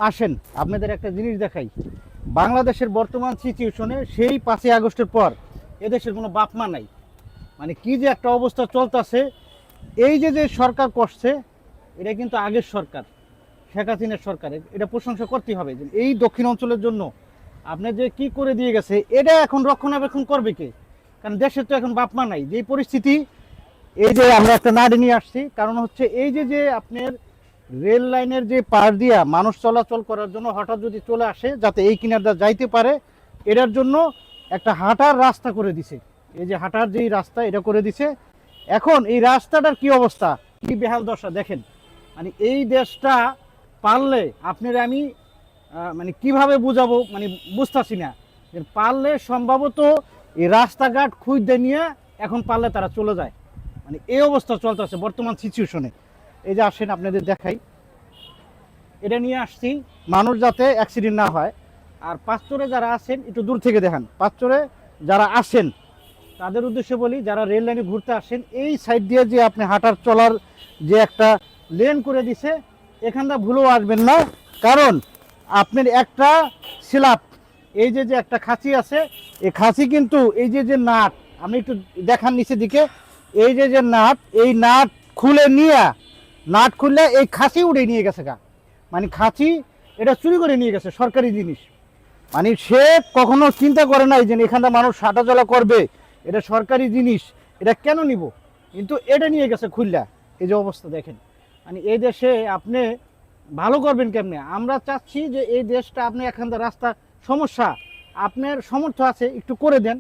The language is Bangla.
আসেন আপনাদের একটা জিনিস দেখাই। বাংলাদেশের বর্তমান সিচুয়েশনে সেই 5ই আগস্টের পর এদেশের কোনো বাপ মা নাই। মানে কি যে একটা অবস্থা চলতেছে। এই যে যে সরকার করছে, এটা কিন্তু আগের সরকার, শেখ হাসিনার সরকার। এটা প্রশংসা করতে হবে যে এই দক্ষিণ অঞ্চলের জন্য আপনি যে কি করে দিয়ে গেছে, এটা এখন রক্ষণাবেক্ষণ করবে কে? কারণ দেশের তো এখন বাপ মা নাই। যে পরিস্থিতি, এই যে আমরা একটা নাড়ি নিয়ে আসছি, কারণ হচ্ছে এই যে যে আপনার রেল লাইনের যে পার দিয়া মানুষ চলাচল করার জন্য হঠাৎ যদি চলে আসে, যাতে এই কিনারটা যাইতে পারে, এটার জন্য একটা হাঁটার রাস্তা করে দিছে। এই যে হাঁটার যেই রাস্তা, এটা করে দিছে। এখন এই রাস্তাটার কি অবস্থা, কি বেহাল দশা দেখেন। মানে এই দেশটা পারলে আপনারা আমি মানে কিভাবে বুঝাবো, মানে বুঝতেছি না। যে পারলে সম্ভবত এই রাস্তাঘাট খুঁজতে নিয়ে এখন পারলে তারা চলে যায়। মানে এই অবস্থা চলতেছে বর্তমান সিচুয়েশনে। এই যে আসেন আপনাদের দেখাই, এটা নিয়ে আসছি মানুষ যাতে অ্যাক্সিডেন্ট না হয়। আর পাঁচচরে যারা আছেন একটু দূর থেকে দেখান। পাঁচচরে যারা আসেন তাদের উদ্দেশ্যে বলি, যারা রেল লাইনে ঘুরতে আসেন, এই সাইড দিয়ে যে আপনি হাঁটার চলার যে একটা লেন করে দিছে, এখানটা ভুলেও আসবেন না। কারণ আপনার একটা স্ল্যাব, এই যে যে একটা খাঁচি আছে, এই খাঁচি কিন্তু এই যে যে নাট, আমি একটু দেখান নিচের দিকে, এই যে যে নাট, এই নাট খুলে নিয়ে, নাট খুললে এই খাঁচি উড়ে নিয়ে গেছে গা। মানে খাঁচি এটা চুরি করে নিয়ে গেছে, সরকারি জিনিস। মানে সে কখনো চিন্তা করে নাই যে এখানটা মানুষ হাঁটা চলা করবে, এটা সরকারি জিনিস, এটা কেন নিব, কিন্তু এটা নিয়ে গেছে খুললা। এই যে অবস্থা দেখেন। মানে এই দেশে আপনি ভালো করবেন কেমনে? আমরা চাচ্ছি যে এই দেশটা আপনি এখানটা রাস্তা সমস্যা, আপনার সমর্থ আছে একটু করে দেন।